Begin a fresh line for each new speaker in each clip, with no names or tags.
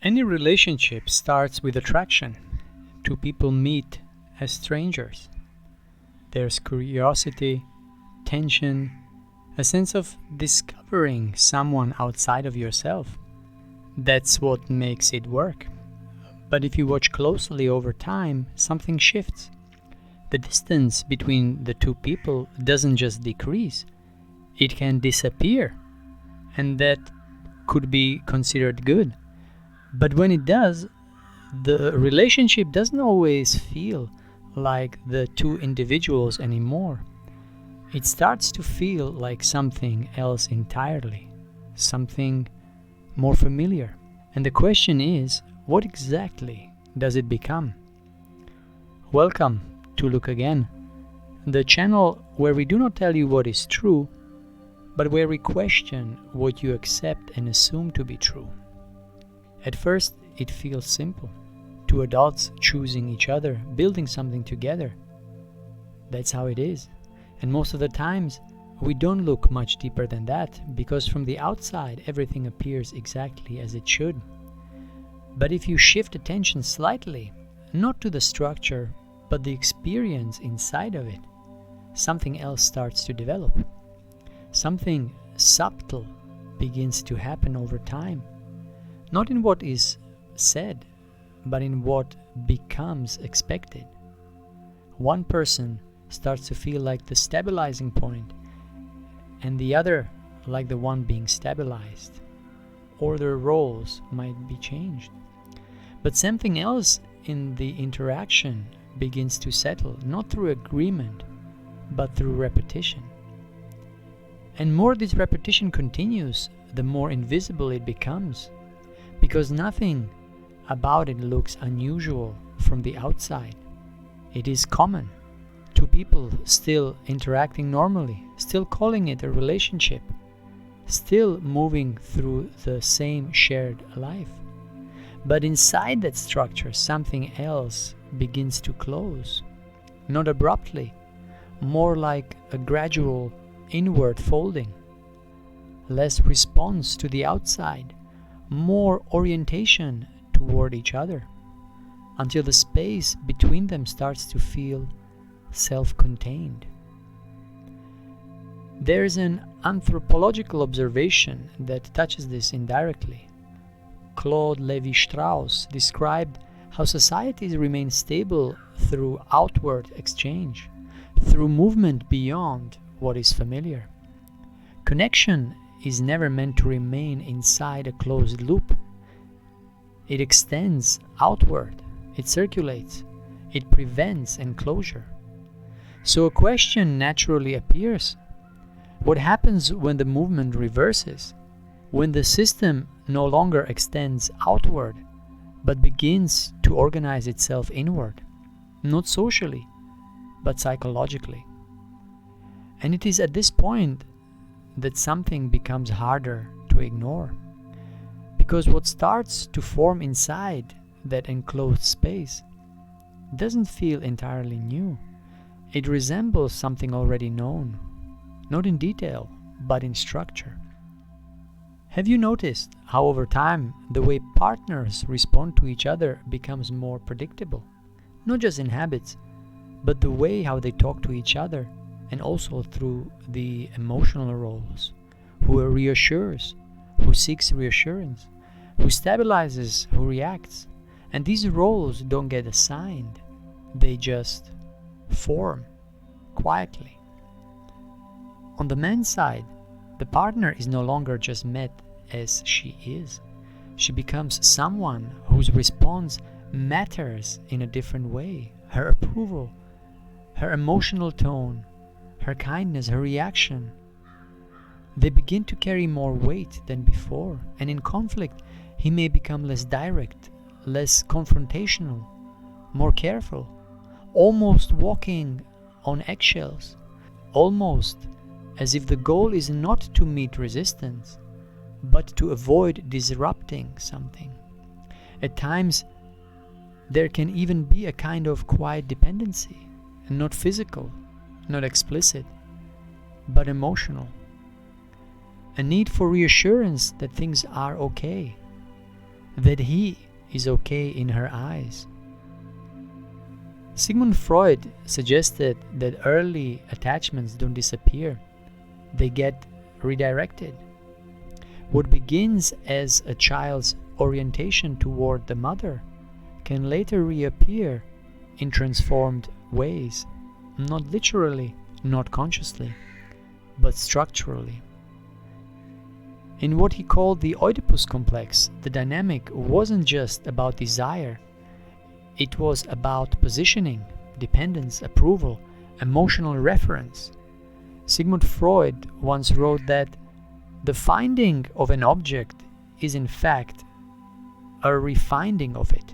Any relationship starts with attraction. Two people meet as strangers. There's curiosity, tension, a sense of discovering someone outside of yourself. That's what makes it work. But if you watch closely over time, something shifts. The distance between the two people doesn't just decrease, it can disappear. And that could be considered good. But when it does, the relationship doesn't always feel like the two individuals anymore. It starts to feel like something else entirely, something more familiar. And the question is, what exactly does it become? Welcome to Look Again, the channel where we do not tell you what is true, but where we question what you accept and assume to be true. At first, it feels simple. Two adults choosing each other, building something together. That's how it is. And most of the times, we don't look much deeper than that, because from the outside, everything appears exactly as it should. But if you shift attention slightly, not to the structure, but the experience inside of it, something else starts to develop. Something subtle begins to happen over time. Not in what is said, but in what becomes expected. One person starts to feel like the stabilizing point, and the other like the one being stabilized. Or their roles might be changed. But something else in the interaction begins to settle, not through agreement, but through repetition. And more this repetition continues, the more invisible it becomes, because nothing about it looks unusual from the outside. It is common. Two people still interacting normally, still calling it a relationship, still moving through the same shared life. But inside that structure, something else begins to close. Not abruptly, more like a gradual inward folding. Less response to the outside, more orientation toward each other, until the space between them starts to feel self-contained. There's an anthropological observation that touches this indirectly. Claude Lévi-Strauss described how societies remain stable through outward exchange, through movement beyond what is familiar. Connection is never meant to remain inside a closed loop. It extends outward, it circulates, it prevents enclosure. So a question naturally appears. What happens when the movement reverses? When the system no longer extends outward, but begins to organize itself inward, not socially, but psychologically. And it is at this point that something becomes harder to ignore. Because what starts to form inside that enclosed space doesn't feel entirely new. It resembles something already known, not in detail, but in structure. Have you noticed how over time the way partners respond to each other becomes more predictable? Not just in habits, but the way how they talk to each other, and also through the emotional roles. Who reassures, who seeks reassurance, who stabilizes, who reacts. And these roles don't get assigned, they just form quietly. On the man's side, the partner is no longer just met as she is. She becomes someone whose response matters in a different way. Her approval, her emotional tone, her kindness, her reaction. They begin to carry more weight than before, and in conflict, he may become less direct, less confrontational, more careful, almost walking on eggshells, almost as if the goal is not to meet resistance, but to avoid disrupting something. At times, there can even be a kind of quiet dependency, and not physical, not explicit, but emotional. A need for reassurance that things are okay, that he is okay in her eyes. Sigmund Freud suggested that early attachments don't disappear, they get redirected. What begins as a child's orientation toward the mother can later reappear in transformed ways, not literally, not consciously, but structurally. In what he called the Oedipus Complex, the dynamic wasn't just about desire, it was about positioning, dependence, approval, emotional reference. Sigmund Freud once wrote that the finding of an object is in fact a refinding of it.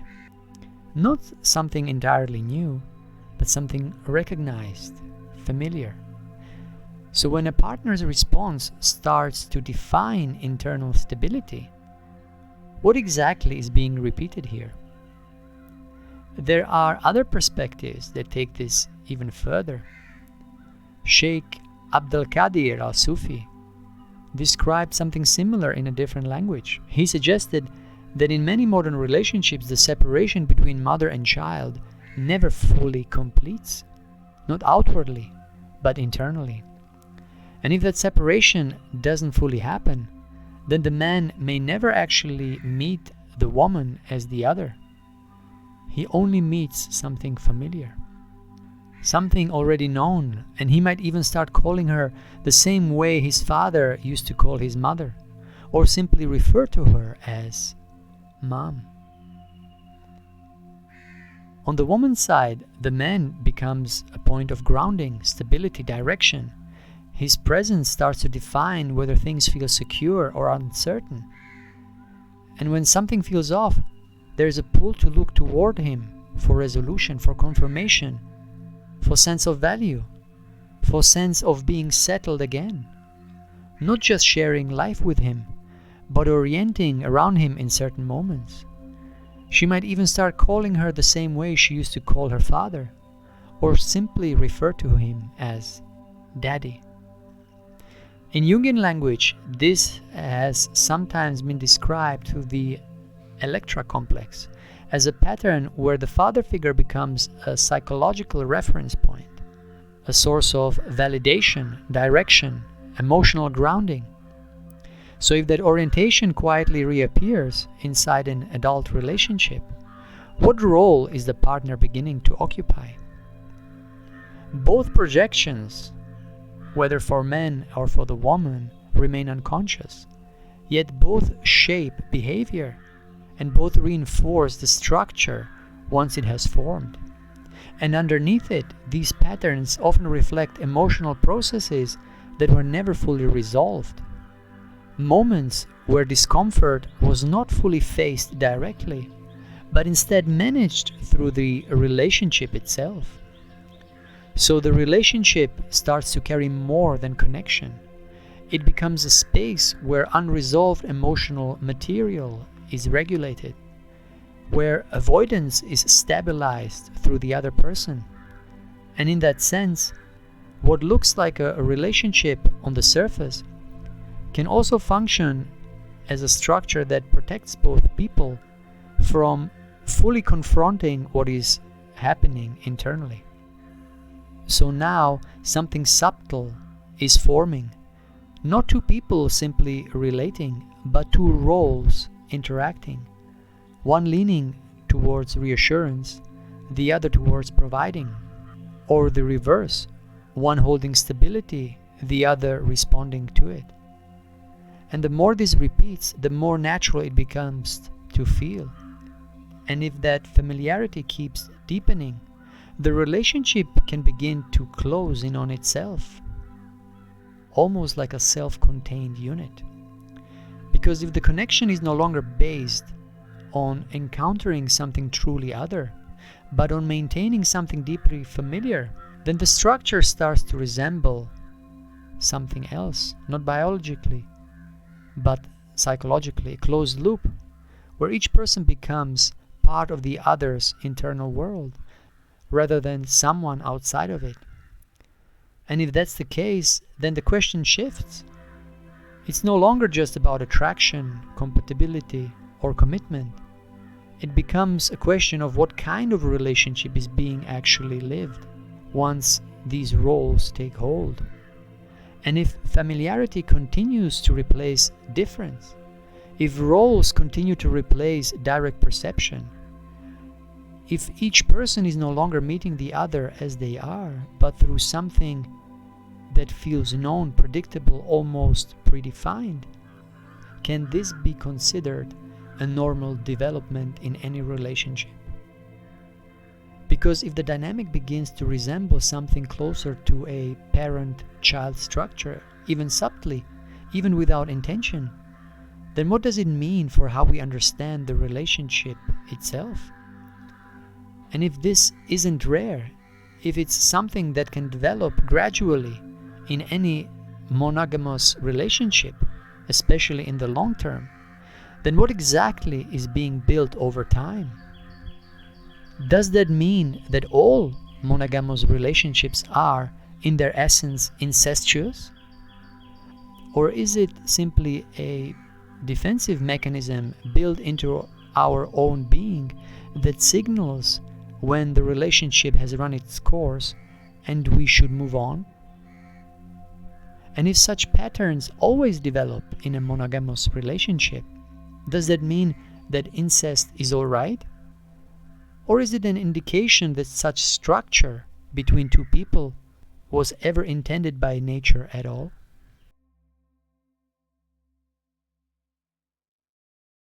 Not something entirely new, but something recognized, familiar. So when a partner's response starts to define internal stability, what exactly is being repeated here? There are other perspectives that take this even further. Sheikh Abdelkadir al-Sufi described something similar in a different language. He suggested that in many modern relationships, the separation between mother and child never fully completes, not outwardly, but internally. And if that separation doesn't fully happen, then the man may never actually meet the woman as the other. He only meets something familiar, something already known, and he might even start calling her the same way his father used to call his mother, or simply refer to her as Mom. On the woman's side, the man becomes a point of grounding, stability, direction. His presence starts to define whether things feel secure or uncertain. And when something feels off, there is a pull to look toward him for resolution, for confirmation, for sense of value, for sense of being settled again. Not just sharing life with him, but orienting around him in certain moments. She might even start calling her the same way she used to call her father, or simply refer to him as Daddy. In Jungian language, this has sometimes been described through the Electra Complex as a pattern where the father figure becomes a psychological reference point, a source of validation, direction, emotional grounding. So if that orientation quietly reappears inside an adult relationship, what role is the partner beginning to occupy? Both projections, whether for men or for the woman, remain unconscious, yet both shape behavior and both reinforce the structure once it has formed. And underneath it, these patterns often reflect emotional processes that were never fully resolved. Moments where discomfort was not fully faced directly, but instead managed through the relationship itself. So the relationship starts to carry more than connection. It becomes a space where unresolved emotional material is regulated, where avoidance is stabilized through the other person. And in that sense, what looks like a relationship on the surface can also function as a structure that protects both people from fully confronting what is happening internally. So now something subtle is forming, not two people simply relating, but two roles interacting, one leaning towards reassurance, the other towards providing, or the reverse, one holding stability, the other responding to it. And the more this repeats, the more natural it becomes to feel. And if that familiarity keeps deepening, the relationship can begin to close in on itself, almost like a self-contained unit. Because if the connection is no longer based on encountering something truly other, but on maintaining something deeply familiar, then the structure starts to resemble something else, not biologically, but psychologically, a closed loop, where each person becomes part of the other's internal world, rather than someone outside of it. And if that's the case, then the question shifts. It's no longer just about attraction, compatibility, or commitment. it becomes a question of what kind of relationship is being actually lived once these roles take hold. And if familiarity continues to replace difference, if roles continue to replace direct perception, if each person is no longer meeting the other as they are, but through something that feels known, predictable, almost predefined, can this be considered a normal development in any relationship? Because if the dynamic begins to resemble something closer to a parent-child structure, even subtly, even without intention, then what does it mean for how we understand the relationship itself? And if this isn't rare, if it's something that can develop gradually in any monogamous relationship, especially in the long term, then what exactly is being built over time? Does that mean that all monogamous relationships are, in their essence, incestuous? Or is it simply a defensive mechanism built into our own being that signals when the relationship has run its course and we should move on? And if such patterns always develop in a monogamous relationship, does that mean that incest is alright? Or is it an indication that such structure between two people was ever intended by nature at all?